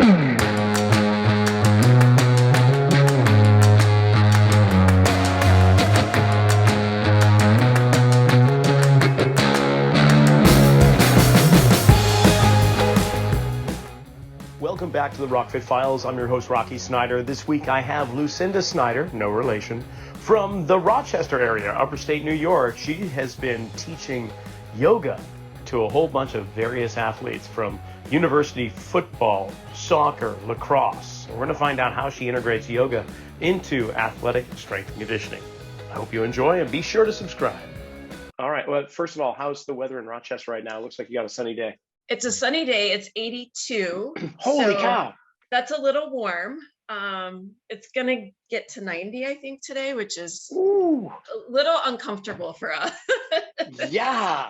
Welcome back to the Rockfit Files. I'm your host, Rocky Snyder. This week I have Lucinda Snyder, no relation, from the Rochester area, upper state New York. She has been teaching yoga to a whole bunch of various athletes, from university football, soccer, lacrosse. We're going to find out how she integrates yoga into athletic strength and conditioning. I hope you enjoy, and be sure to subscribe. All right. Well, first of all, how's the weather in Rochester right now? It looks like you got a sunny day. It's a sunny day. It's 82. Holy cow. That's a little warm. It's going to get to 90, I think, today, which is Ooh. a little uncomfortable for us. Yeah.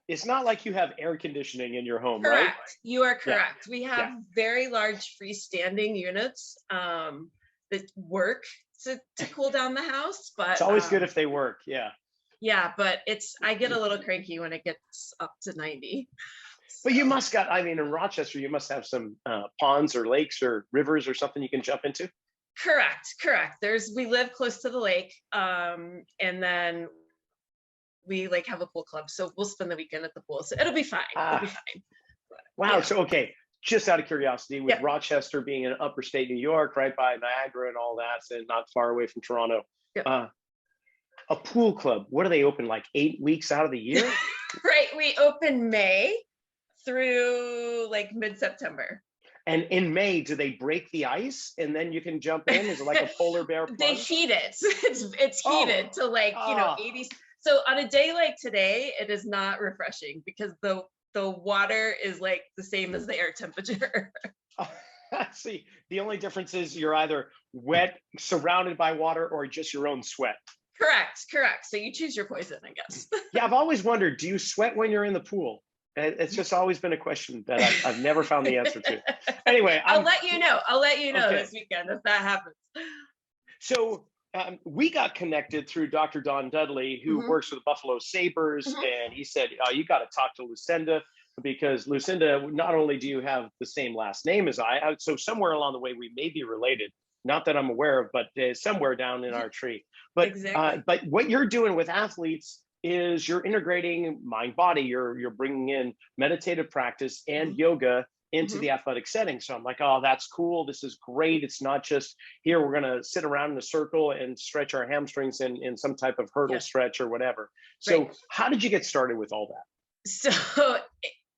It's not like you have air conditioning in your home, Correct. right? You are correct. Yeah. We have very large freestanding units that work to cool down the house. But it's always good if they work. Yeah. Yeah, but I get a little cranky when it gets up to 90. But you must in Rochester, you must have some ponds or lakes or rivers or something you can jump into. Correct. We live close to the lake, and then we have a pool club, so we'll spend the weekend at the pool. So it'll be fine. It'll be fine. But, wow. Yeah. So okay, just out of curiosity, with Rochester being in upper state New York, right by Niagara and all that, and not far away from Toronto, a pool club. What do they open, like 8 weeks out of the year? Right. We open May through mid-September. And in May, do they break the ice and then you can jump in? Is it like a polar bear plunge? They heat it. It's heated to 80. So on a day like today, it is not refreshing because the water is the same as the air temperature. See, the only difference is you're either wet, surrounded by water, or just your own sweat. Correct. So you choose your poison, I guess. Yeah, I've always wondered, do you sweat when you're in the pool? It's just always been a question that I've never found the answer to. Anyway, I'll let you know okay. This weekend if that happens. So we got connected through Dr. Don Dudley, who works with the Buffalo Sabres, and he said, you got to talk to Lucinda, because Lucinda, not only do you have the same last name as I, so somewhere along the way we may be related. Not that I'm aware of, but somewhere down in our tree. But exactly. But what you're doing with athletes is you're integrating mind body. You're bringing in meditative practice and yoga into the athletic setting. So I'm like, oh, that's cool. This is great. It's not just here we're going to sit around in a circle and stretch our hamstrings in some type of hurdle stretch or whatever. So how did you get started with all that? So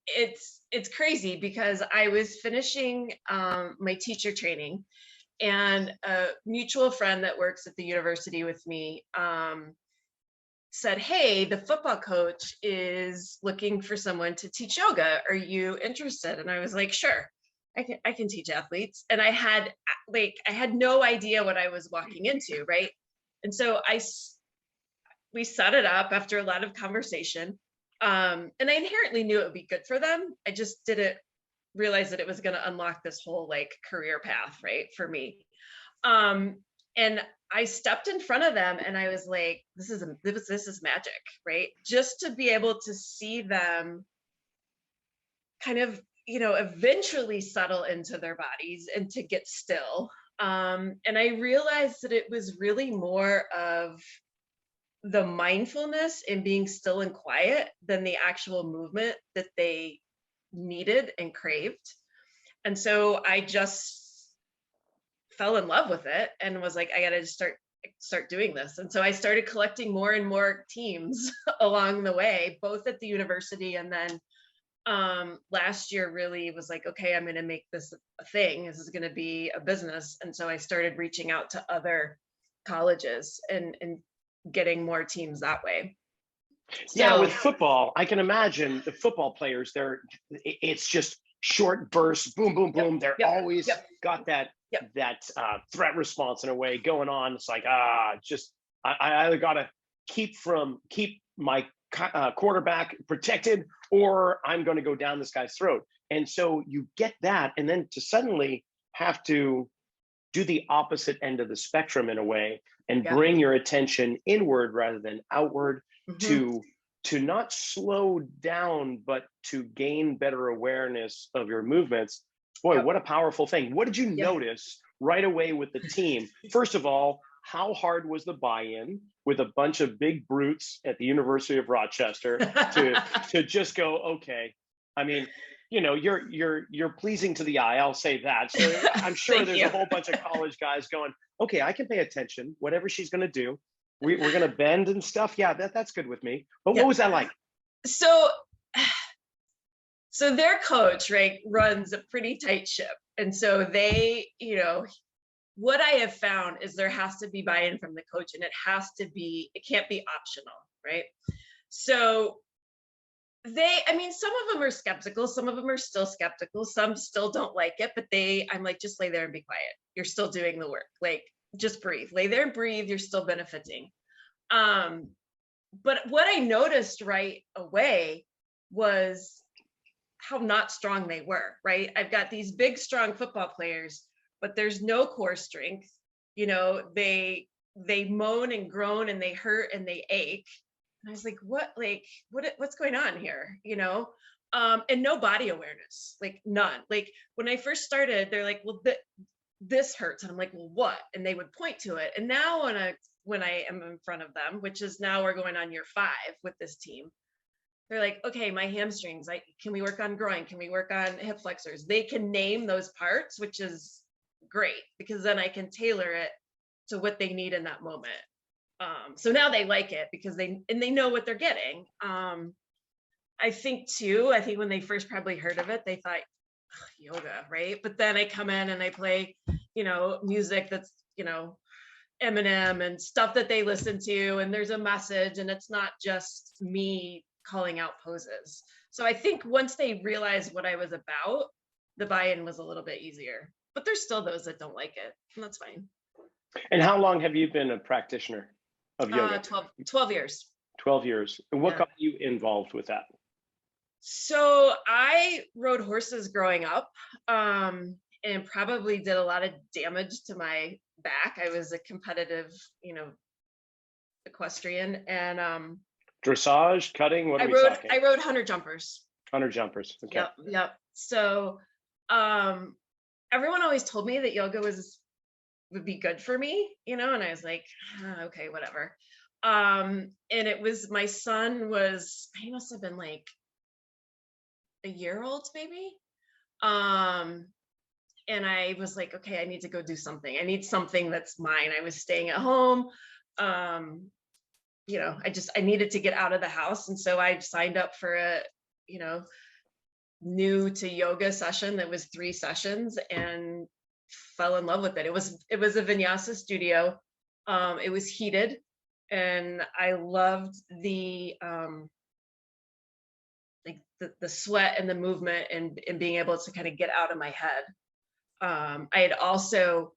it's crazy because I was finishing my teacher training, and a mutual friend that works at the university with me said, hey, the football coach is looking for someone to teach yoga. Are you interested? And I was like, sure, I can teach athletes. And I had no idea what I was walking into, right? And so we set it up after a lot of conversation. And I inherently knew it would be good for them. I just didn't realize that it was going to unlock this whole career path, right, for me. And I stepped in front of them and I was like, this is magic, right? Just to be able to see them kind of, eventually settle into their bodies and to get still. And I realized that it was really more of the mindfulness and being still and quiet than the actual movement that they needed and craved. And so I just fell in love with it and was like, I got to just start doing this. And so I started collecting more and more teams along the way, both at the university. And then last year really was like, okay, I'm going to make this a thing. This is going to be a business. And so I started reaching out to other colleges and getting more teams that way. Yeah, with football, I can imagine the football players, it's just short bursts, boom, boom, boom. They're always got that threat response in a way going on. It's like, I either got to keep my quarterback protected, or I'm going to go down this guy's throat. And so you get that, and then to suddenly have to do the opposite end of the spectrum in a way and bring your attention inward rather than outward, to not slow down, but to gain better awareness of your movements. Boy, what a powerful thing. What did you notice right away with the team? First of all, how hard was the buy-in with a bunch of big brutes at the University of Rochester to just go, okay, I mean, you know, you're pleasing to the eye, I'll say that. So I'm sure there's a whole bunch of college guys going, okay, I can pay attention, whatever she's going to do. We're going to bend and stuff. Yeah, that's good with me. But what was that like? So their coach, right, runs a pretty tight ship. And so they, you know, what I have found is there has to be buy-in from the coach, and it can't be optional, right? So I mean, some of them are skeptical, some of them are still skeptical, some still don't like it, but I'm like, just lay there and be quiet. You're still doing the work. Like, just breathe, lay there and breathe. You're still benefiting. But what I noticed right away was how not strong they were, right? I've got these big, strong football players, but there's no core strength. You know, they moan and groan and they hurt and they ache. And I was like, what's going on here? You know, and no body awareness, like none. Like when I first started, they're like, well, this hurts. And I'm like, well, what? And they would point to it. And now when I am in front of them, which is now we're going on year 5 with this team, they're like, okay, my hamstrings, can we work on groin? Can we work on hip flexors? They can name those parts, which is great because then I can tailor it to what they need in that moment. So now they like it because they know what they're getting. I think when they first probably heard of it, they thought, yoga, right? But then I come in and I play, you know, music that's, you know, Eminem and stuff that they listen to, and there's a message, and it's not just me calling out poses. So I think once they realized what I was about, the buy-in was a little bit easier. But there's still those that don't like it, and that's fine. And how long have you been a practitioner of yoga? 12 years. 12 years. And what got you involved with that? So I rode horses growing up, and probably did a lot of damage to my back. I was a competitive, you know, equestrian, and dressage, cutting, what are we talking? I rode hunter jumpers. Hunter jumpers. Okay. Yep. So everyone always told me that yoga would be good for me, you know, and I was like, okay, whatever. And it was, my son he must have been like a year old maybe. And I was like, okay, I need to go do something. I need something that's mine. I was staying at home. You know, I needed to get out of the house. And so I signed up for a, you know, new to yoga session that was 3 sessions and fell in love with it. It was a vinyasa studio. It was heated, and I loved the like the sweat and the movement and being able to kind of get out of my head. I had also,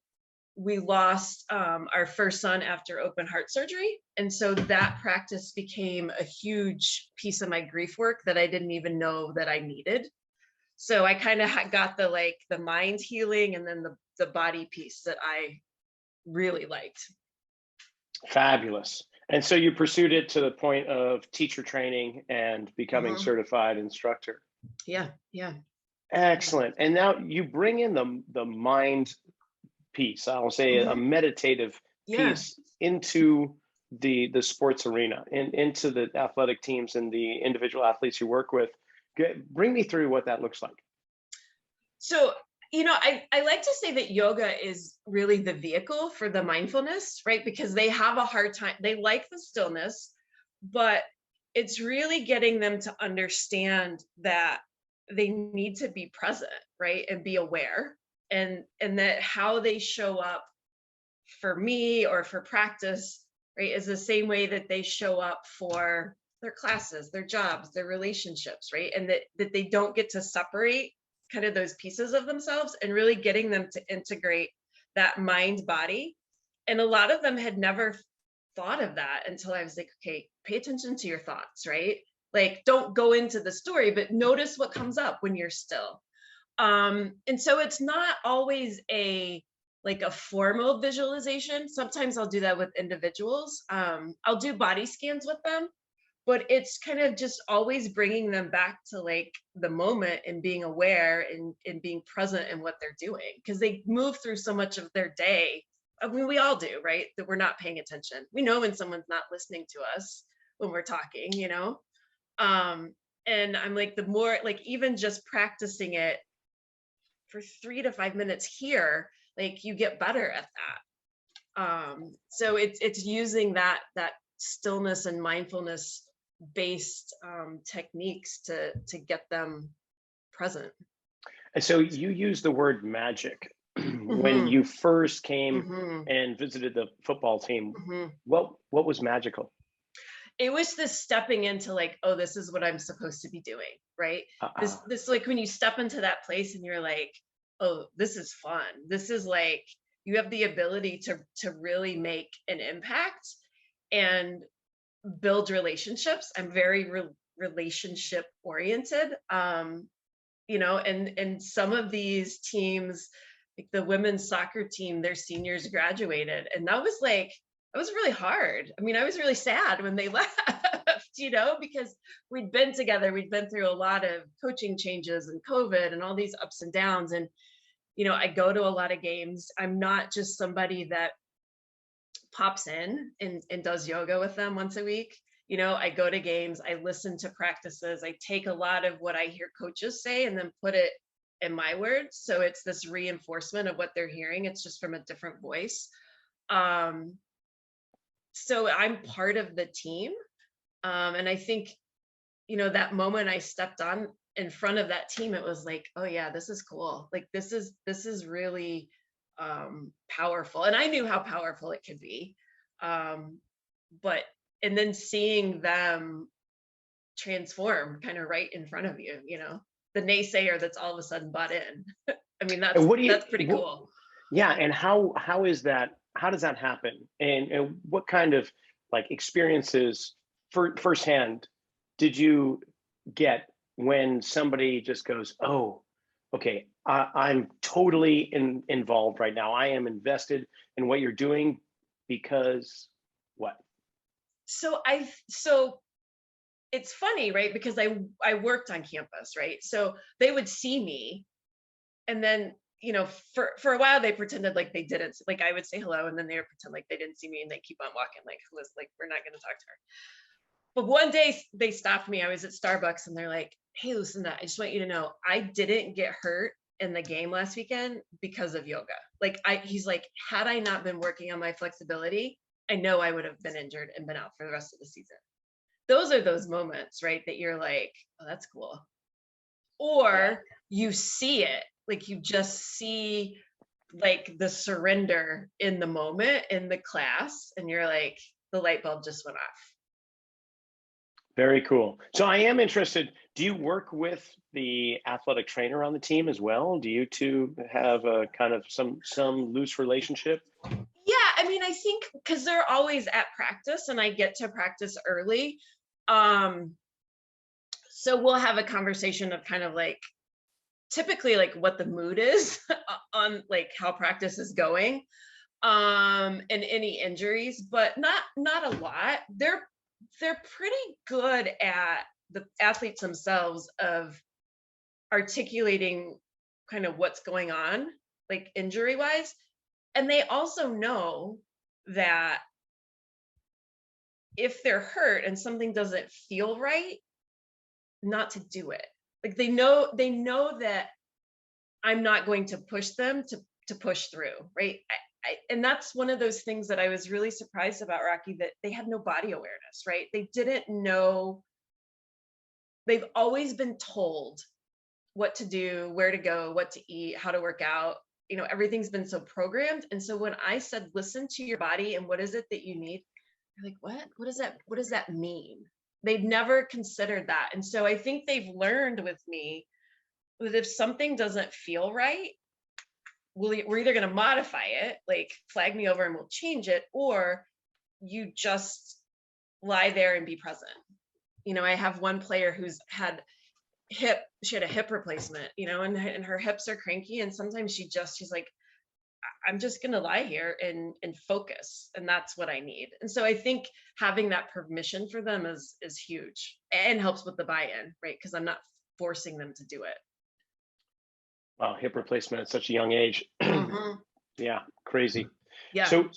we lost our first son after open heart surgery. And so that practice became a huge piece of my grief work that I didn't even know that I needed. So I kind of got the mind healing and then the body piece that I really liked. Fabulous. And so you pursued it to the point of teacher training and becoming certified instructor. Yeah. Excellent. And now you bring in the mind piece, I'll say a meditative piece into the sports arena and into the athletic teams and the individual athletes you work with. Bring me through what that looks like. So, you know, I like to say that yoga is really the vehicle for the mindfulness, right? Because they have a hard time, they like the stillness, but it's really getting them to understand that they need to be present, right? And be aware, and that how they show up for me or for practice, right, is the same way that they show up for their classes, their jobs, their relationships, right? And that they don't get to separate kind of those pieces of themselves, and really getting them to integrate that mind body. And a lot of them had never thought of that until I was like, okay, pay attention to your thoughts, right? Like, don't go into the story, but notice what comes up when you're still. And so it's not always a formal visualization. Sometimes I'll do that with individuals. I'll do body scans with them, but it's kind of just always bringing them back to like the moment and being aware and being present in what they're doing, because they move through so much of their day. I mean, we all do, right? That we're not paying attention. We know when someone's not listening to us when we're talking, you know? And I'm like, the more, like, even just practicing it for 3 to 5 minutes here, like you get better at that. So it's using that stillness and mindfulness based techniques to get them present. And so you use the word magic when you first came and visited the football team. What was magical? It was this stepping into like, oh, this is what I'm supposed to be doing, right? This like when you step into that place and you're like, oh, this is fun. This is like, you have the ability to really make an impact and build relationships. I'm very relationship oriented. You know, and some of these teams, like the women's soccer team, their seniors graduated, and that was really hard. I mean, I was really sad when they left, you know, because we'd been together, we'd been through a lot of coaching changes and COVID and all these ups and downs. And, you know, I go to a lot of games. I'm not just somebody that pops in and does yoga with them once a week. You know, I go to games, I listen to practices, I take a lot of what I hear coaches say and then put it in my words. So it's this reinforcement of what they're hearing. It's just from a different voice. So I'm part of the team. And I think, you know, that moment I stepped on in front of that team, it was like, oh yeah, this is cool. Like, this is really powerful. And I knew how powerful it could be. And then seeing them transform kind of right in front of you, you know, the naysayer that's all of a sudden bought in. I mean, that's pretty cool. Yeah. And how is that? How does that happen? And what kind of like experiences firsthand did you get when somebody just goes, oh, okay, I'm totally involved right now. I am invested in what you're doing because what? So it's funny, right? Because I worked on campus, right? So they would see me, and then, you know, for a while they pretended like they didn't, like I would say hello and then they would pretend like they didn't see me and they keep on walking like, we're not going to talk to her. But one day they stopped me. I was at Starbucks and they're like, hey, Lucinda, I just want you to know, I didn't get hurt in the game last weekend because of yoga. Like he's like, had I not been working on my flexibility, I know I would have been injured and been out for the rest of the season. Those are those moments, right? That you're like, oh, that's cool. Or you see it, like you just see like the surrender in the moment in the class, and you're like, the light bulb just went off. Very cool. So I am interested, do you work with the athletic trainer on the team as well? Do you two have a kind of some loose relationship? Yeah, I mean, I think because they're always at practice and I get to practice early. So we'll have a conversation of kind of like, typically like what the mood is on like how practice is going, and any injuries, but not a lot. They're pretty good at, the athletes themselves, of articulating kind of what's going on, like injury wise. And they also know that if they're hurt and something doesn't feel right, not to do it. Like they know that I'm not going to push them to push through, right? And that's one of those things that I was really surprised about, Rocky, that they had no body awareness, right? They didn't know. They've always been told what to do, where to go, what to eat, how to work out. You know, everything's been so programmed. And so when I said, listen to your body and what is it that you need, they're like, what? What does that mean? They've never considered that. And so I think they've learned with me that if something doesn't feel right, we're either going to modify it, like flag me over and we'll change it, or you just lie there and be present. You know, I have one player who's had she had a hip replacement, you know, and her hips are cranky. And sometimes she's like, I'm just going to lie here and focus. And that's what I need. And so I think having that permission for them is huge and helps with the buy-in, right? Because I'm not forcing them to do it. Wow, hip replacement at such a young age. Mm-hmm. Yeah, crazy. Yeah. So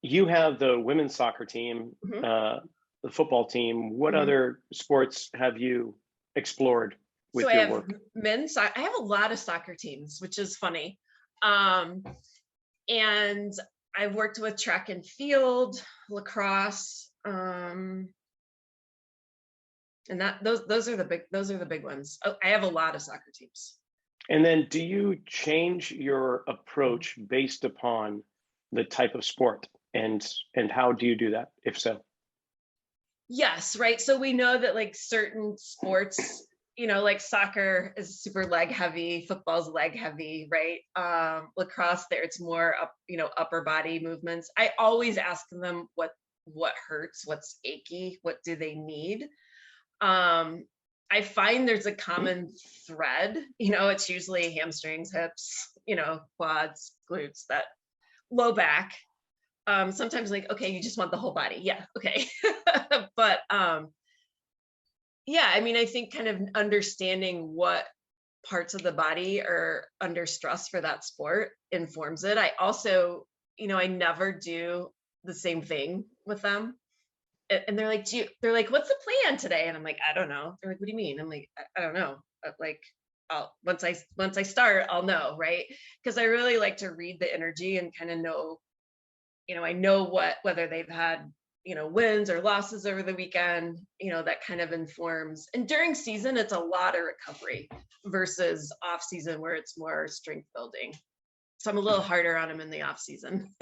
you have the women's soccer team, Mm-hmm. the football team. What other sports have you explored with your work? Men's I have a lot of soccer teams, which is funny. And I've worked with track and field, lacrosse, and those are the big ones. Oh, I have a lot of soccer teams. And then do you change your approach based upon the type of sport, and how do you do that, if so? Yes, right. So we know that like certain sports, like soccer is super leg heavy, football's leg heavy, right? Lacrosse there, it's more up, upper body movements. I always ask them what hurts, what's achy, what do they need? I find there's a common thread, it's usually hamstrings, hips, quads, glutes, that low back. Sometimes like, okay, you just want the whole body. Yeah. Okay. But yeah, I mean, I think kind of understanding what parts of the body are under stress for that sport informs it. I also, I never do the same thing with them. And they're like, what's the plan today? And I'm like, I don't know. They're like, what do you mean? I'm like, I don't know. Like, once I start, I'll know, right? Because I really like to read the energy and kind of know, I know whether they've had, wins or losses over the weekend, that kind of informs. And during season, it's a lot of recovery versus off season where it's more strength building. So I'm a little harder on them in the off season.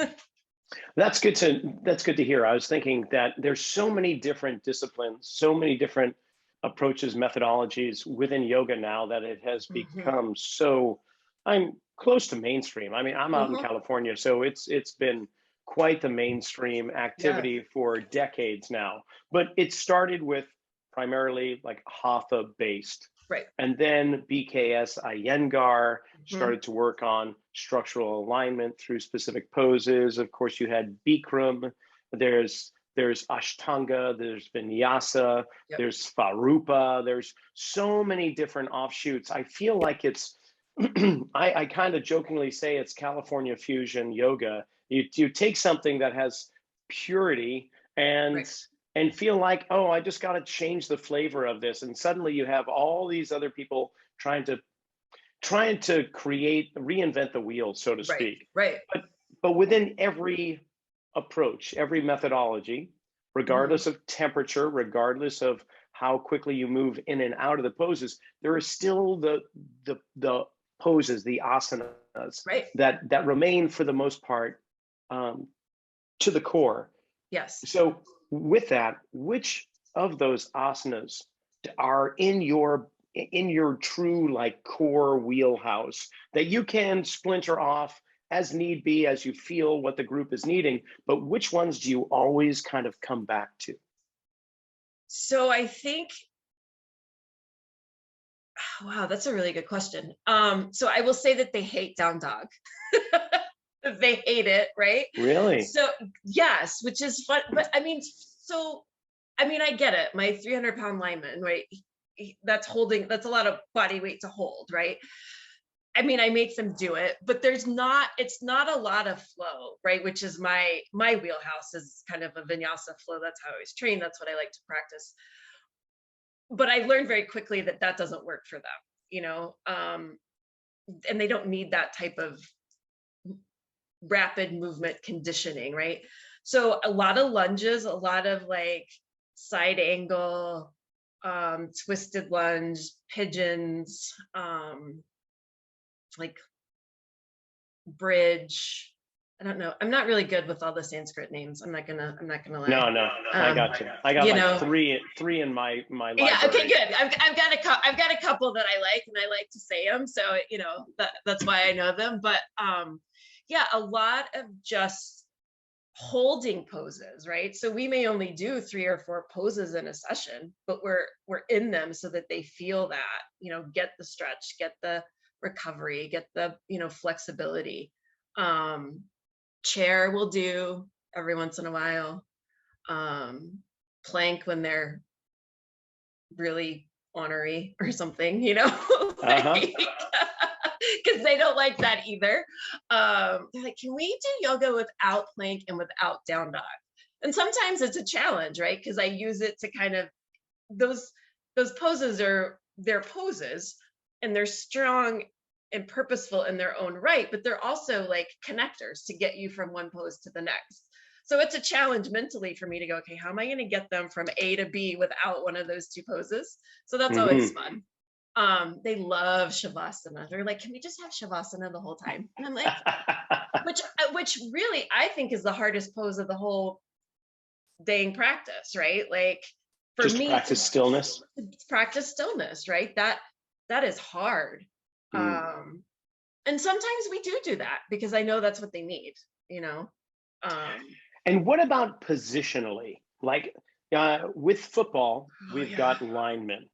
That's good to hear. I was thinking that there's so many different disciplines, so many different approaches, methodologies within yoga now that it has become so, I'm close to mainstream. I mean, I'm out in California, so it's been quite the mainstream activity for decades now. But it started with primarily like hatha based. Right. And then BKS Iyengar started to work on structural alignment through specific poses. Of course, you had Bikram, there's Ashtanga, there's Vinyasa, there's Farupa, there's so many different offshoots. I feel like it's, I kind of jokingly say it's California fusion yoga. You take something that has purity and feel like, oh, I just got to change the flavor of this. And suddenly you have all these other people trying to reinvent the wheel, so to speak. Right. But within every approach, every methodology, regardless of temperature, regardless of how quickly you move in and out of the poses, there are still the poses, the asanas that remain for the most part to the core. Yes. So with that, which of those asanas are in your true like core wheelhouse that you can splinter off as need be, as you feel what the group is needing, but which ones do you always kind of come back to? So I think, wow, that's a really good question. So I will say that they hate down dog. They hate it, right? Really? So yes, which is fun. But I mean, I get it. My 300-pound lineman, right? That's a lot of body weight to hold, right? I mean, I make them do it, but it's not a lot of flow, right? Which is my wheelhouse is kind of a vinyasa flow. That's how I always train. That's what I like to practice. But I learned very quickly that doesn't work for them, and they don't need that type of rapid movement conditioning, right? So a lot of lunges, a lot of like side angle, twisted lunge, pigeons, like bridge. I don't know. I'm not really good with all the Sanskrit names. I'm not gonna lie. No. I got you. I got like three in my library. Yeah. Okay. Good. I've got a couple that I like, and I like to say them. So that's why I know them. But yeah, a lot of just holding poses, right? So we may only do 3 or 4 poses in a session, but we're in them so that they feel that, get the stretch, get the recovery, get the, flexibility. Chair will do every once in a while. Plank when they're really ornery or something, you know, like, because they don't like that either. They're like, can we do yoga without plank and without down dog? And sometimes it's a challenge, right? Because I use it to kind of those poses are their poses, and they're strong and purposeful in their own right, but they're also like connectors to get you from one pose to the next. So it's a challenge mentally for me to go, okay, how am I going to get them from A to B without one of those two poses? So that's always fun. They love Shavasana. They're like, can we just have Shavasana the whole time? And I'm like, which really I think is the hardest pose of the whole dang practice, right? Like for just me, practice stillness. Practice stillness, right? That is hard. And sometimes we do that because I know that's what they need, you know. And what about positionally? Like with football, we've got linemen.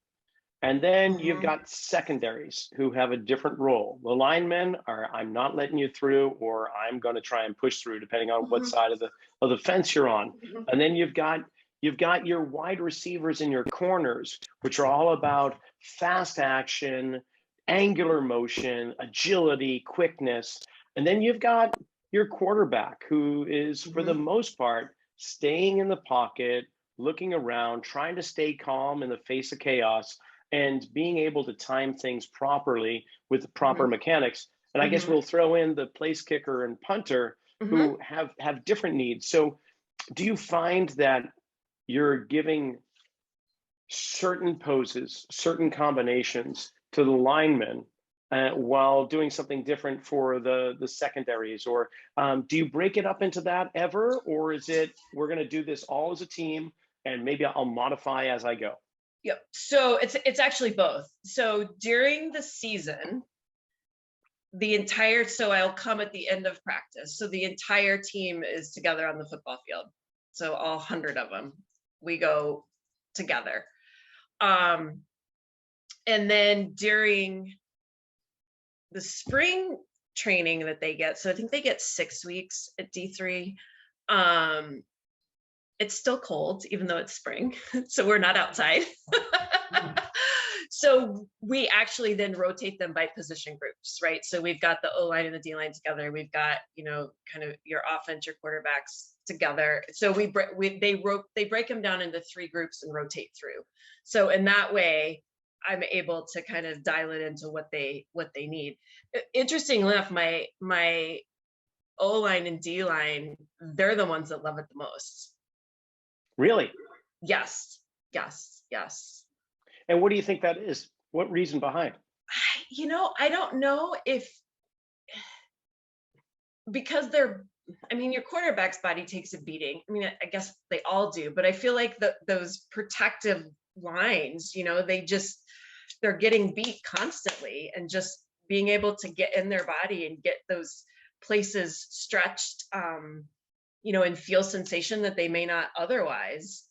And then you've got secondaries who have a different role. The linemen are, I'm not letting you through, or I'm going to try and push through, depending on what side of the fence you're on. And then you've got your wide receivers in your corners, which are all about fast action, angular motion, agility, quickness. And then you've got your quarterback, who is, for the most part, staying in the pocket, looking around, trying to stay calm in the face of chaos, and being able to time things properly with the proper mechanics. And I guess we'll throw in the place kicker and punter who have different needs. So do you find that you're giving certain poses, certain combinations to the linemen while doing something different for the secondaries? Or do you break it up into that ever? Or is it, we're going to do this all as a team and maybe I'll modify as I go? Yep. So it's actually both. So during the season, so I'll come at the end of practice. So the entire team is together on the football field. So all 100 of them, we go together. And then during the spring training that they get, so I think they get 6 weeks at D3. It's still cold, even though it's spring. So we're not outside. So we actually then rotate them by position groups, right? So we've got the O-line and the D-line together. We've got, you know, kind of your offense, your quarterbacks together. So they break them down into 3 groups and rotate through. So in that way, I'm able to kind of dial it into what they need. Interestingly enough, my O-line and D-line, they're the ones that love it the most. Really? Yes. And what do you think that is? What reason behind? You know, I don't know if, because your quarterback's body takes a beating. I mean, I guess they all do, but I feel like those protective lines, you know, they're getting beat constantly, and just being able to get in their body and get those places stretched, you know, and feel sensation that they may not otherwise.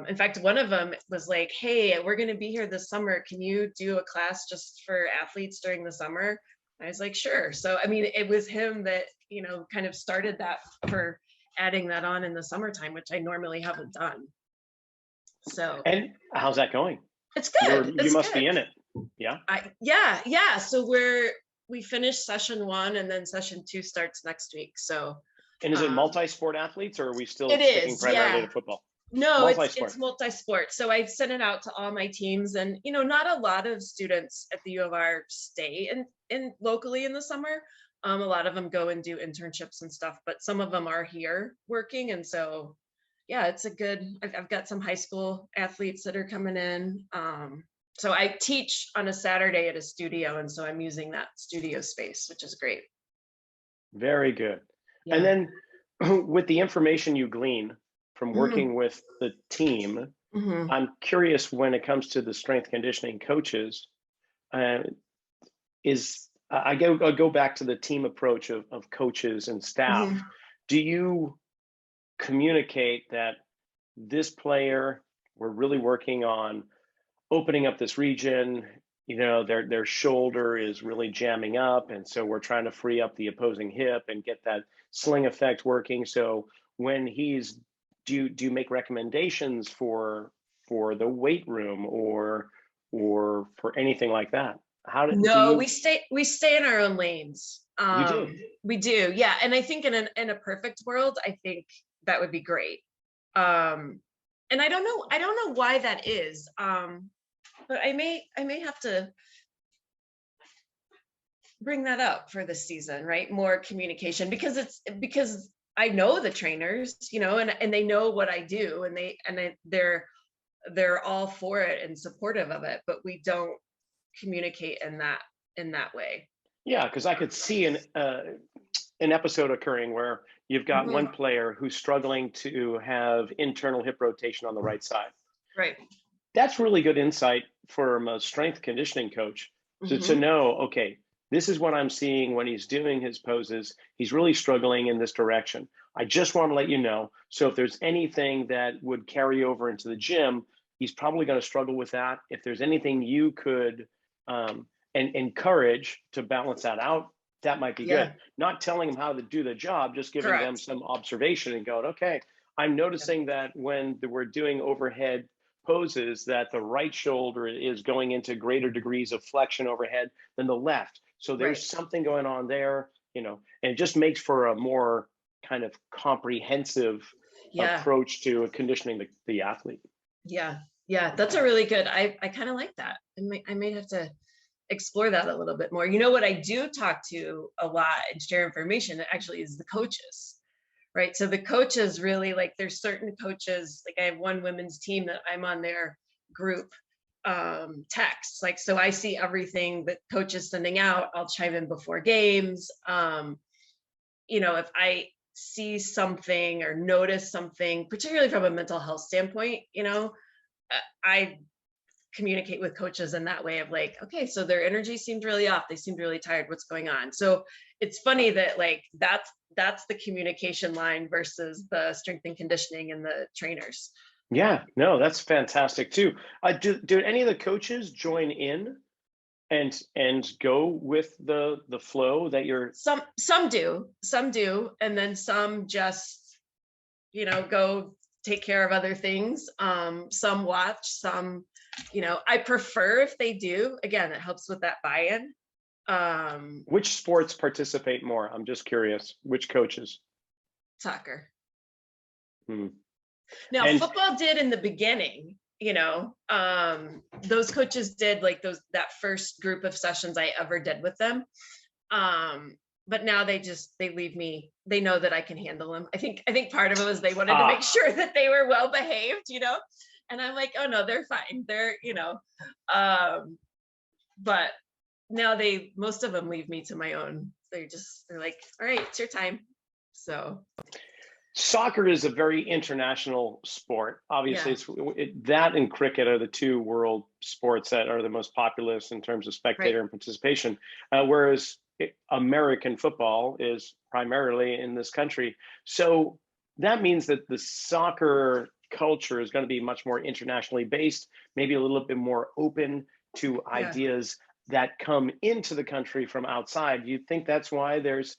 In fact, one of them was like, hey, we're going to be here this summer. Can you do a class just for athletes during the summer? I was like, sure. So, I mean, it was him that, you know, kind of started that for adding that on in the summertime, which I normally haven't done. So. And how's that going? It's good. You must be in it. Yeah. Yeah. So we finished session 1, and then session 2 starts next week. So. And is it multi-sport athletes, or are we still sticking primarily to football? No, it's multi-sport. So I've sent it out to all my teams, and, you know, not a lot of students at the U of R stay in locally in the summer. A lot of them go and do internships and stuff, but some of them are here working. And so, yeah, it's I've got some high school athletes that are coming in. So I teach on a Saturday at a studio, and so I'm using that studio space, which is great. Very good. Yeah. And then with the information you glean from working with the team, I'm curious, when it comes to the strength conditioning coaches, I go back to the team approach of coaches and staff. Do you communicate that this player, we're really working on opening up this region, you know, their shoulder is really jamming up, and so we're trying to free up the opposing hip and get that sling effect working. So when he's do you make recommendations for the weight room or for anything like that? How do No, you we stay in our own lanes. you do? We do, yeah. And I think in a perfect world, I think that would be great. And I don't know why that is. But I may have to bring that up for this season, right? More communication, because I know the trainers, and they know what I do, and they're all for it and supportive of it, but we don't communicate in that way. Yeah, because I could see an episode occurring where you've got Mhm. one player who's struggling to have internal hip rotation on the right side. Right. That's really good insight from a strength conditioning coach to Hmm. know, okay, this is what I'm seeing when he's doing his poses. He's really struggling in this direction. I just want to let you know. So if there's anything that would carry over into the gym, he's probably going to struggle with that. If there's anything you could and encourage to balance that out, that might be good. Yeah. Not telling them how to do the job, just giving them Correct. some observation and going, okay, I'm Yeah. noticing that when we're doing overhead poses that the right shoulder is going into greater degrees of flexion overhead than the left. So Right. there's something going on there, and it just makes for a more kind of comprehensive Yeah. approach to conditioning the athlete. Yeah. Yeah. That's a really good. I kind of like that. I may have to explore that a little bit more. You know what I do talk to a lot and share information actually is the coaches. Right. So the coaches really, like, there's certain coaches, like I have one women's team that I'm on their group text. Like, so I see everything that coach is sending out. I'll chime in before games. If I see something or notice something, particularly from a mental health standpoint, I communicate with coaches in that way of like, okay, so their energy seemed really off. They seemed really tired. What's going on? So it's funny that like that's the communication line versus the strength and conditioning and the trainers. Yeah, no, that's fantastic too. Do any of the coaches join in and go with the flow that you're? Some do, and then some just go take care of other things. Some watch, some I prefer if they do. Again, it helps with that buy-in. Which sports participate more? I'm just curious. Which coaches? Soccer. Hmm. Now, And football did in the beginning, those coaches did like that first group of sessions I ever did with them. But now they leave me. They know that I can handle them. I think part of it was they wanted to make sure that they were well behaved, and I'm like, oh no, they're fine. They're, but now most of them leave me to my own. They're like, all right, it's your time. So soccer is a very international sport. Obviously, yeah, that and cricket are the two world sports that are the most populous in terms of right. spectator and participation. Whereas American football is primarily in this country. So that means that the soccer culture is going to be much more internationally based, maybe a little bit more open to Yeah. ideas that come into the country from outside. Do you think that's why there's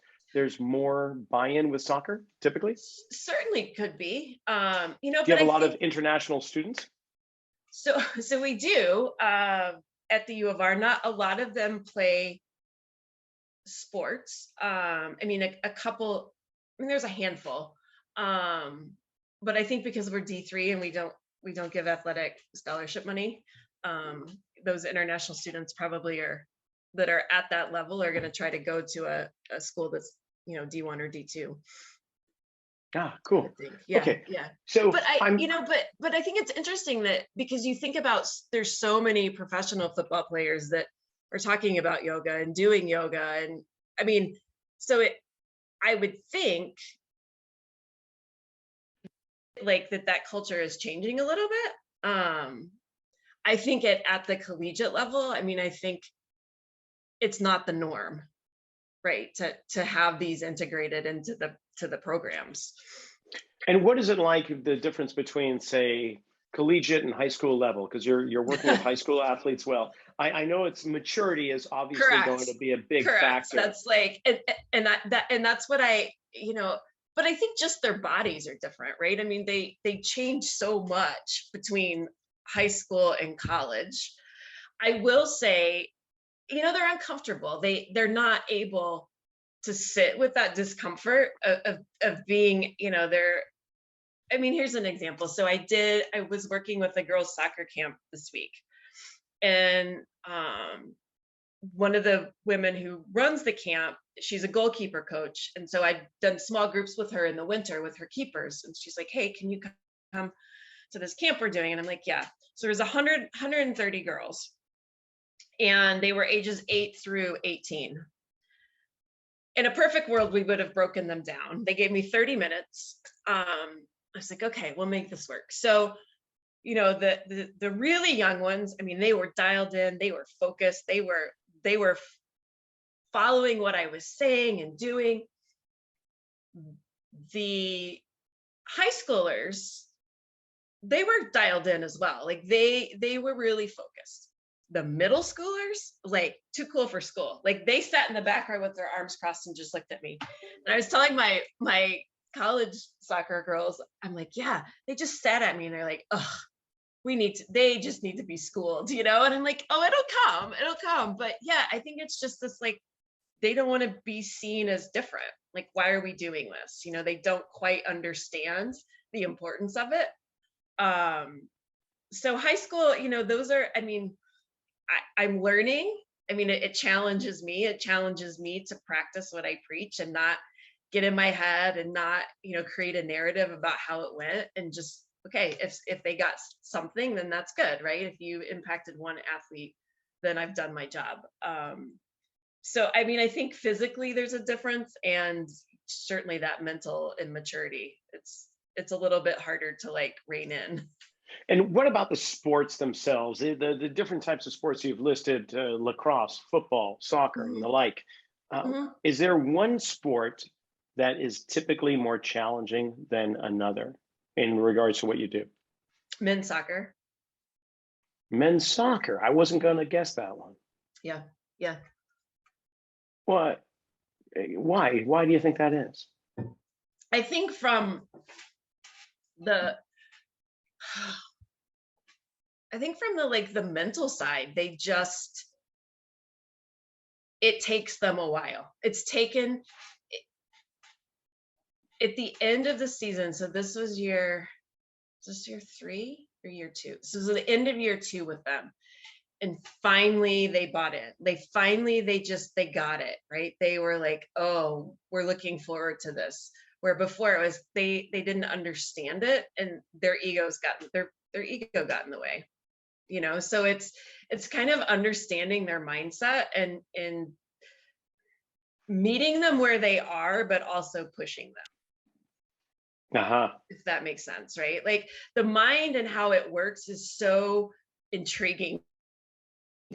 more buy-in with soccer typically? Certainly could be. Do you But have a I lot of think international students? so. So we do at the U of R. Not a lot of them play sports. I mean, a couple. I mean, there's a handful. But I think because we're D3 and we don't give athletic scholarship money, those international students probably that are at that level are going to try to go to a school that's D1 or D2. Ah, I cool. would think. Yeah, Okay. yeah. So But I'm but I think it's interesting that because you think about there's so many professional football players that are talking about yoga and doing yoga, and I mean, so I would think like that culture is changing a little bit. I think at the collegiate level, I mean, I think it's not the norm, right? To have these integrated into the programs. And what is it like the difference between, say, collegiate and high school level? Because you're working with high school athletes. Well, I know it's maturity is obviously Correct. going to be a big Correct. factor. That's like, and that's what but I think just their bodies are different, right? I mean, they change so much between high school and college. I will say, they're uncomfortable. They're not able to sit with that discomfort of being, I mean, here's an example. So I was working with a girls' soccer camp this week, and one of the women who runs the camp, she's a goalkeeper coach. And so I've done small groups with her in the winter with her keepers. And she's like, hey, can you come to this camp we're doing? And I'm like, yeah. So there's 130 girls, and they were ages 8 through 18. In a perfect world, we would have broken them down. They gave me 30 minutes. I was like, okay, we'll make this work. So, the really young ones, I mean, they were dialed in, they were focused, they were following what I was saying and doing. The high schoolers, they were dialed in as well. Like they were really focused. The middle schoolers, like, too cool for school. Like, they sat in the back row with their arms crossed and just looked at me. And I was telling my college soccer girls, I'm like, yeah, they just sat at me and they're like, ugh, they just need to be schooled, And I'm like, oh, it'll come. But yeah, I think it's just this, like, they don't want to be seen as different. Like, why are we doing this? They don't quite understand the importance of it. So high school, those are, I mean, I'm learning. I mean, it challenges me. It challenges me to practice what I preach and not get in my head and not, create a narrative about how it went, and just, okay, if they got something, then that's good, right? If you impacted one athlete, then I've done my job. So, I mean, I think physically there's a difference, and certainly that mental immaturity, it's a little bit harder to, like, rein in. And what about the sports themselves? The different types of sports you've listed, lacrosse, football, soccer, and the like. Is there one sport that is typically more challenging than another in regards to what you do? Men's soccer. Men's soccer. I wasn't going to guess that one. Yeah. What? Why? Why do you think that is? I think from the like the mental side, it takes them a while. It's taken at the end of the season. So this was year 3 or year 2? So this was the end of year 2 with them. And finally they bought in. They got it, right? They were like, oh, we're looking forward to this. Where before it was, they didn't understand it, and their ego got in the way, So it's kind of understanding their mindset and meeting them where they are, but also pushing them. If that makes sense, right? Like, the mind and how it works is so intriguing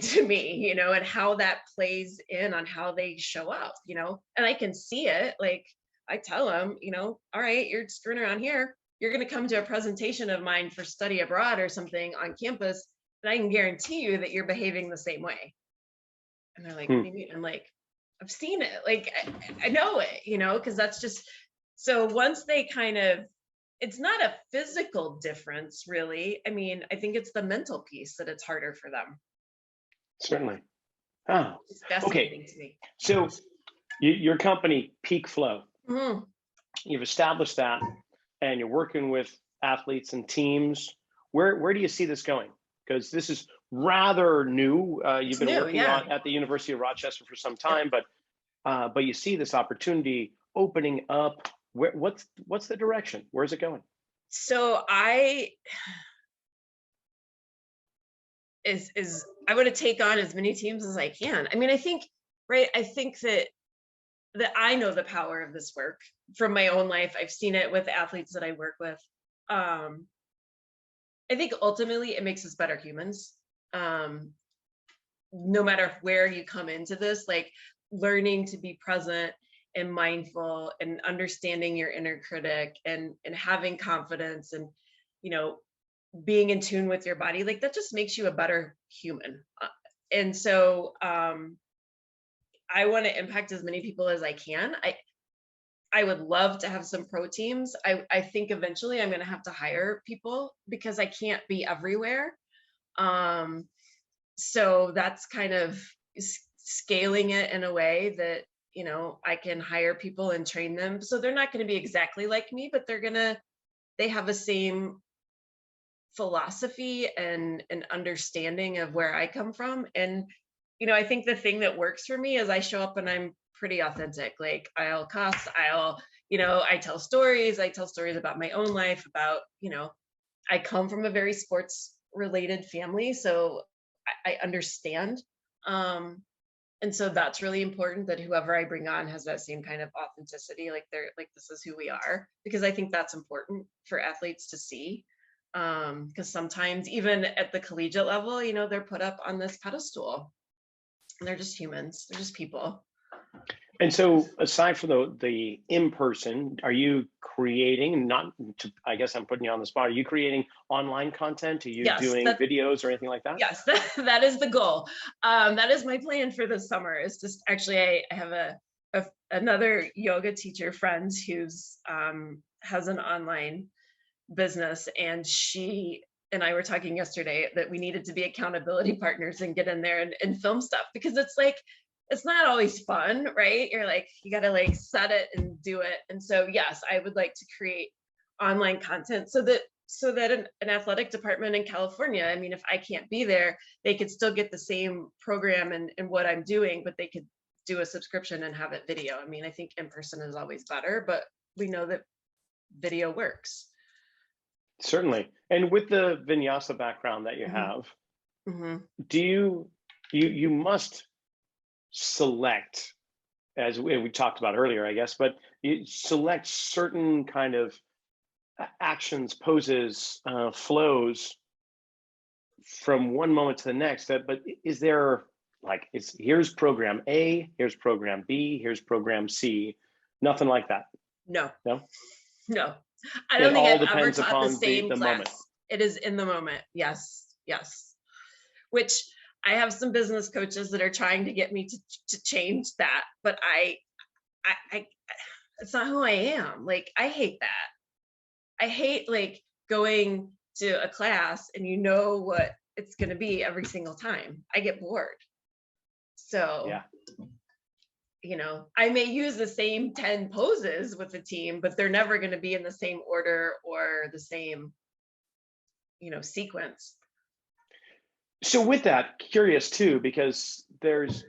to me, and how that plays in on how they show up, and I can see it. Like, I tell them, all right, you're screwing around here. You're going to come to a presentation of mine for study abroad or something on campus, and I can guarantee you that you're behaving the same way. And they're like, what do you mean? I'm like, I've seen it. Like, I know it, because that's just, so once they kind of, it's not a physical difference, really. I mean, I think it's the mental piece that it's harder for them. Certainly. Oh, it's fascinating to me. So your company, Peak Flow, you've established that, and you're working with athletes and teams. Where do you see this going? Because this is rather new. You've been working on at the University of Rochester for some time, but you see this opportunity opening up. What's the direction? Where's it going? So I want to take on as many teams as I can. I mean, I think that I know the power of this work from my own life. I've seen it with athletes that I work with. I think ultimately it makes us better humans. No matter where you come into this, like, learning to be present and mindful and understanding your inner critic and having confidence and, being in tune with your body, like, that just makes you a better human. And so I want to impact as many people as I can. I would love to have some pro teams. I think eventually I'm going to have to hire people because I can't be everywhere. So that's kind of scaling it in a way that, you know, I can hire people and train them. So they're not going to be exactly like me, but they have the same philosophy and an understanding of where I come from. And, you know, I think the thing that works for me is I show up and I'm pretty authentic. Like I'll cuss, I tell stories. I tell stories about my own life, about, you know, I come from a very sports related family, so I understand. And so that's really important, that whoever I bring on has that same kind of authenticity, like they're like, this is who we are, because I think that's important for athletes to see. Because sometimes even at the collegiate level, you know, they're put up on this pedestal and they're just humans, they're just people. And so aside from the in-person, are you creating, I guess I'm putting you on the spot, are you creating online content? Are you doing videos or anything like that? Yes, that is the goal. That is my plan for this summer, is just actually, I have another yoga teacher friend who's has an online business, and she and I were talking yesterday that we needed to be accountability partners and get in there and film stuff, because it's like, it's not always fun, right? You're like, you got to like set it and do it. And so, yes, I would like to create online content so that an athletic department in California, I mean, if I can't be there, they could still get the same program and what I'm doing, but they could do a subscription and have it video. I mean, I think in person is always better, but we know that video works. Certainly. And with the vinyasa background that you have, do you must select, as we talked about earlier, I guess, but you select certain kind of actions, poses, flows from one moment to the next. But is there like, here's program A, here's program B, here's program C, nothing like that? No. No. I don't think I've ever taught the same class. Moment. It is in the moment. Yes. Which I have some business coaches that are trying to get me to change that, but I it's not who I am. Like, I hate that. I hate like going to a class and you know what it's going to be every single time. I get bored. So, yeah. You know, I may use the same 10 poses with the team, but they're never going to be in the same order or the same, you know, sequence. So with that, curious too, because there's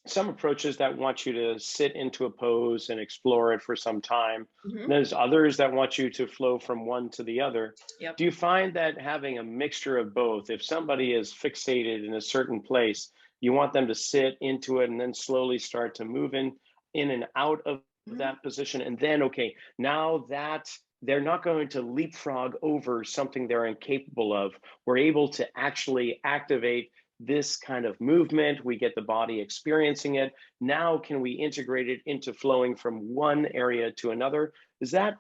some approaches that want you to sit into a pose and explore it for some time. There's others that want you to flow from one to the other. Yep. Do you find that having a mixture of both, if somebody is fixated in a certain place, you want them to sit into it and then slowly start to move in and out of that position, and then, okay, now that they're not going to leapfrog over something they're incapable of, we're able to actually activate this kind of movement, we get the body experiencing it. Now can we integrate it into flowing from one area to another? Is that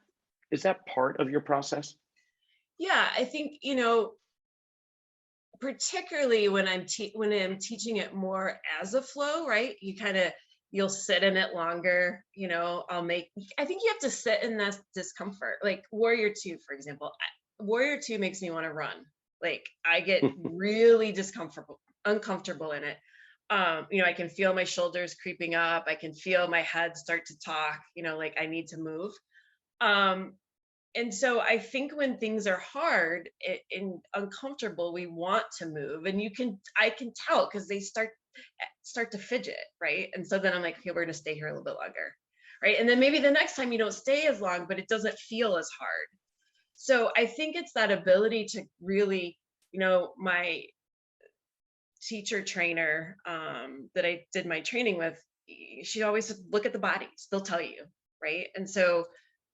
part of your process? Yeah, I think, you know, particularly when I'm teaching it more as a flow, right? You'll sit in it longer, you know, I think you have to sit in that discomfort. Like Warrior 2, for example, Warrior 2 makes me want to run. Like I get really uncomfortable in it. You know, I can feel my shoulders creeping up. I can feel my head start to talk, you know, like I need to move. And so I think when things are hard and uncomfortable, we want to move, and I can tell because they start to fidget, right? And so then I'm like, okay, we're gonna stay here a little bit longer, right? And then maybe the next time you don't stay as long, but it doesn't feel as hard. So I think it's that ability to really, you know, my teacher trainer that I did my training with, she always said, look at the bodies, they'll tell you, right? And so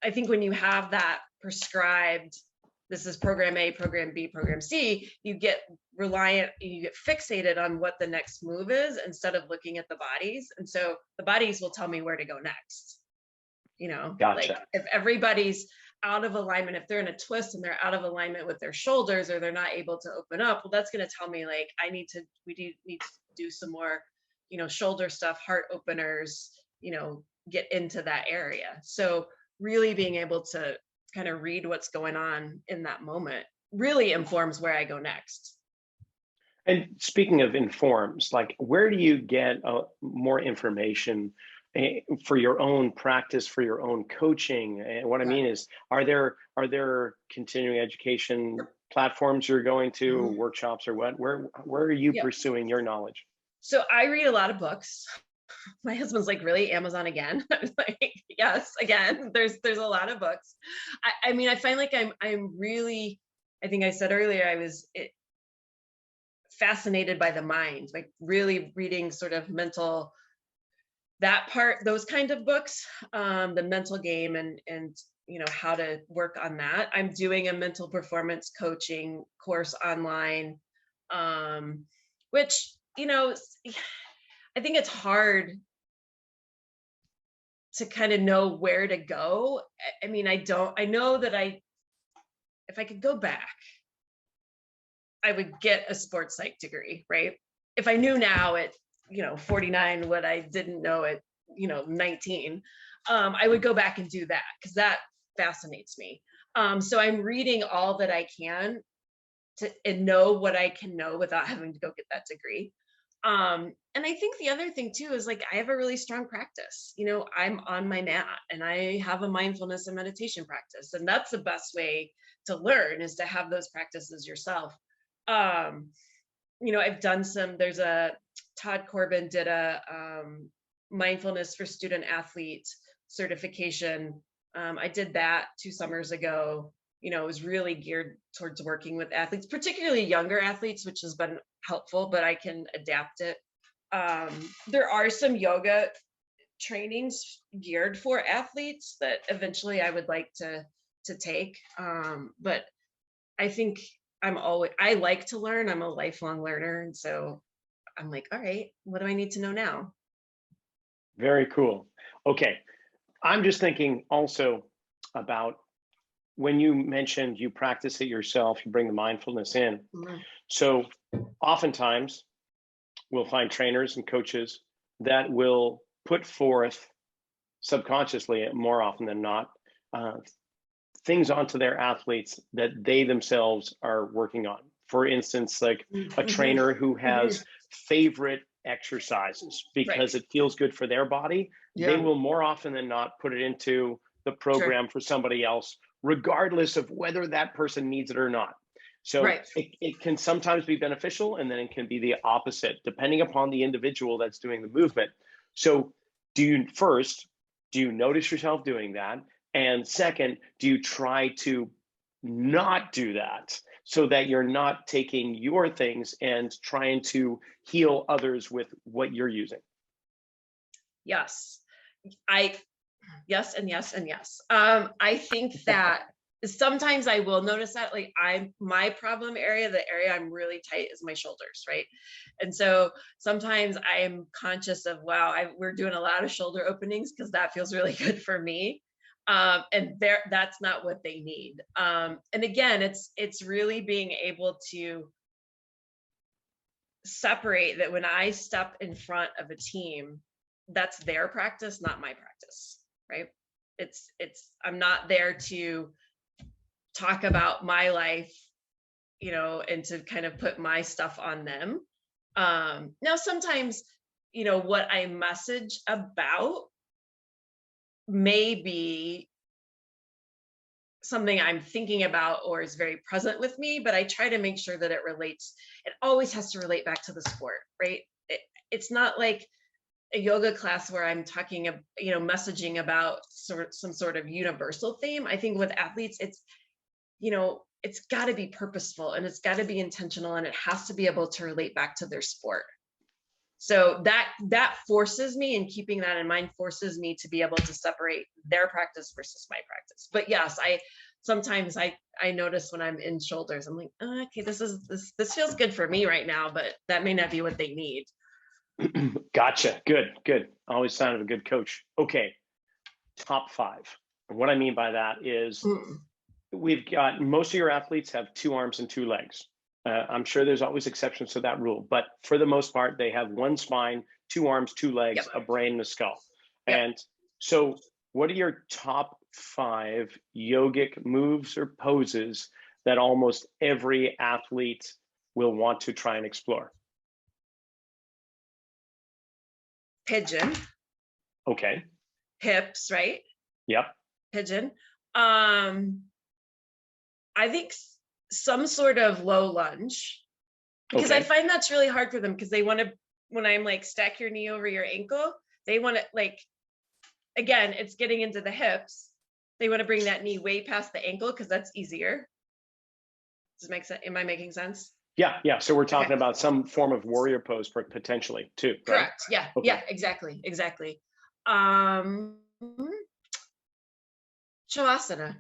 I think when you have that prescribed, this is program A, program B, program C, you get reliant, you get fixated on what the next move is instead of looking at the bodies. And so the bodies will tell me where to go next. You know, gotcha. Like if everybody's out of alignment, if they're in a twist and they're out of alignment with their shoulders, or they're not able to open up, well, that's going to tell me like, we need to do some more, shoulder stuff, heart openers, get into that area. So really being able to kind of read what's going on in that moment really informs where I go next. And speaking of informs, like, where do you get more information for your own practice, for your own coaching? And what I mean is, are there continuing education platforms you're going to, workshops, or what? Where are you pursuing your knowledge? So I read a lot of books. My husband's like, really, Amazon again? I was like, yes, again. There's a lot of books. I mean, I find like I'm really, I think I said earlier, I was fascinated by the mind, like really reading sort of mental, that part, those kind of books, the mental game, and how to work on that. I'm doing a mental performance coaching course online, which, I think it's hard to kind of know where to go. I mean, I know that if I could go back, I would get a sports psych degree, right? If I knew now at, 49, what I didn't know at, 19, I would go back and do that, because that fascinates me. So I'm reading all that I can and know what I can know without having to go get that degree. And I think the other thing too is, like, I have a really strong practice. I'm on my mat and I have a mindfulness and meditation practice. And that's the best way to learn, is to have those practices yourself. I've done Todd Corbin did a mindfulness for student athlete certification. I did that 2 summers ago. It was really geared towards working with athletes, particularly younger athletes, which has been helpful, but I can adapt it. There are some yoga trainings geared for athletes that eventually I would like to take. But I think I like to learn. I'm a lifelong learner. And so I'm like, all right, what do I need to know now? Very cool. Okay. I'm just thinking also about when you mentioned you practice it yourself, you bring the mindfulness in. So oftentimes we'll find trainers and coaches that will put forth subconsciously, more often than not, things onto their athletes that they themselves are working on. For instance, like a trainer who has favorite exercises because it feels good for their body, they will more often than not put it into the program for somebody else, regardless of whether that person needs it or not. So it can sometimes be beneficial, and then it can be the opposite, depending upon the individual that's doing the movement. So do you notice yourself doing that? And second, do you try to not do that so that you're not taking your things and trying to heal others with what you're using? Yes. Yes, and yes, and yes. I think that sometimes I will notice that, like, my problem area, the area I'm really tight, is my shoulders, right? And so sometimes I'm conscious of, wow, we're doing a lot of shoulder openings because that feels really good for me. And that's not what they need. And again, it's really being able to separate that when I step in front of a team, that's their practice, not my practice, right? I'm not there to talk about my life, and to kind of put my stuff on them. Now, sometimes, what I message about may be something I'm thinking about or is very present with me, but I try to make sure that it always has to relate back to the sport, right? It's not like a yoga class where I'm talking, messaging about some sort of universal theme. I think with athletes, it's got to be purposeful, and it's got to be intentional, and it has to be able to relate back to their sport. So that forces me, and keeping that in mind forces me to be able to separate their practice versus my practice. But yes, sometimes I notice when I'm in shoulders, I'm like, oh, okay, this feels good for me right now, but that may not be what they need. Gotcha. Good. Always sign of a good coach. Okay. Top 5. And what I mean by that is we've got most of your athletes have 2 arms and 2 legs. I'm sure there's always exceptions to that rule, but for the most part, they have one spine, 2 arms, 2 legs, a brain, and a skull. And so what are your top 5 yogic moves or poses that almost every athlete will want to try and explore? Pigeon. Okay. Hips, right? Yep. Pigeon. I think some sort of low lunge, because I find that's really hard for them, because they want to, when I'm like, stack your knee over your ankle, they want to, like, again, it's getting into the hips. They want to bring that knee way past the ankle because that's easier. Does it make sense? Am I making sense? Yeah. So we're talking about some form of warrior pose potentially too. Right? Correct. Yeah. Okay. Yeah. Exactly. Shavasana.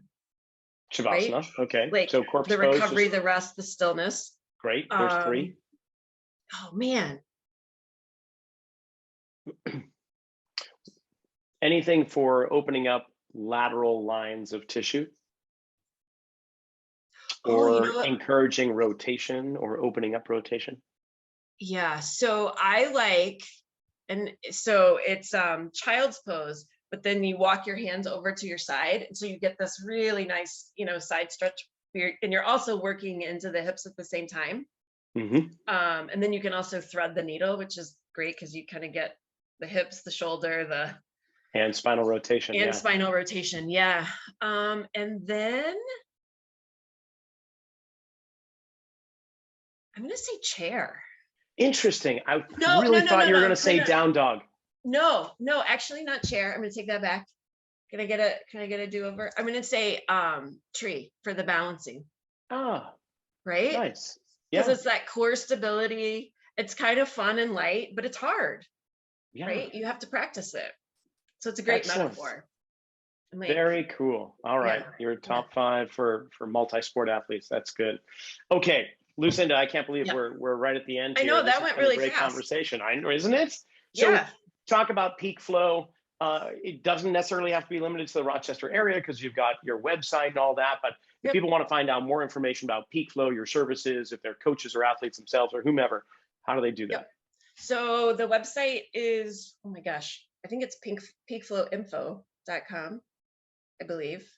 Right? Okay. Like, so corpse the pose, recovery, the rest, the stillness. Great. There's 3. Oh man. Anything for opening up lateral lines of tissue? Or encouraging rotation or opening up rotation? Yeah. So I like, and so it's child's pose, but then you walk your hands over to your side. And so you get this really nice, side stretch. And you're also working into the hips at the same time. Mm-hmm. And then you can also thread the needle, which is great because you kind of get the hips, the shoulder, and spinal rotation. Spinal rotation. Yeah. And then I'm going to say chair. Interesting. I really thought you were going to say down dog. No, actually not chair. I'm going to take that back. Can I get a do-over? I'm going to say tree for the balancing. Ah, right. Nice. Because it's that core stability. It's kind of fun and light, but it's hard. Yeah. Right. You have to practice it. So it's a great metaphor. Like, very cool. All right. Yeah. You're top 5 for multi-sport athletes. That's good. Okay. Lucinda, I can't believe we're right at the end here. I know that went really great fast. Conversation. I know, isn't it? So talk about peak flow. It doesn't necessarily have to be limited to the Rochester area because you've got your website and all that. But if people want to find out more information about peak flow, your services, if they're coaches or athletes themselves or whomever, how do they do that? So the website is, oh my gosh, I think it's peakflowinfo.com, I believe.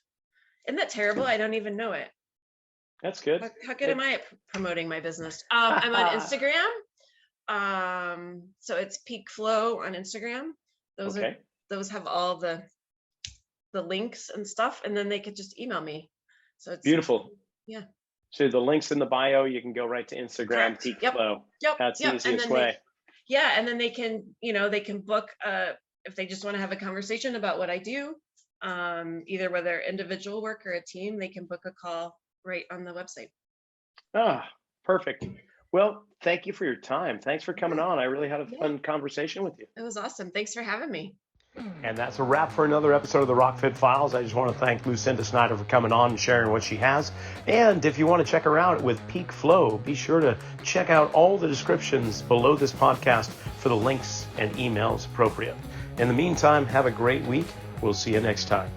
Isn't that terrible? I don't even know it. That's good. How good am I at promoting my business? I'm on Instagram. So it's Peak Flow on Instagram. Those have all the links and stuff, and then they could just email me. So it's beautiful. Yeah. So the links in the bio, you can go right to Instagram. Correct. Peak Flow. That's the easiest way. And then they can, they can book if they just want to have a conversation about what I do, either whether individual work or a team, they can book a call right on the website. Perfect. Well, thank you for your time. Thanks for coming on. I really had a fun conversation with you. It was awesome. Thanks for having me. And that's a wrap for another episode of the RockFit Files. I just want to thank Lucinda Snyder for coming on and sharing what she has. And if you want to check her out with Peak Flow, be sure to check out all the descriptions below this podcast for the links and emails appropriate. In the meantime, have a great week. We'll see you next time.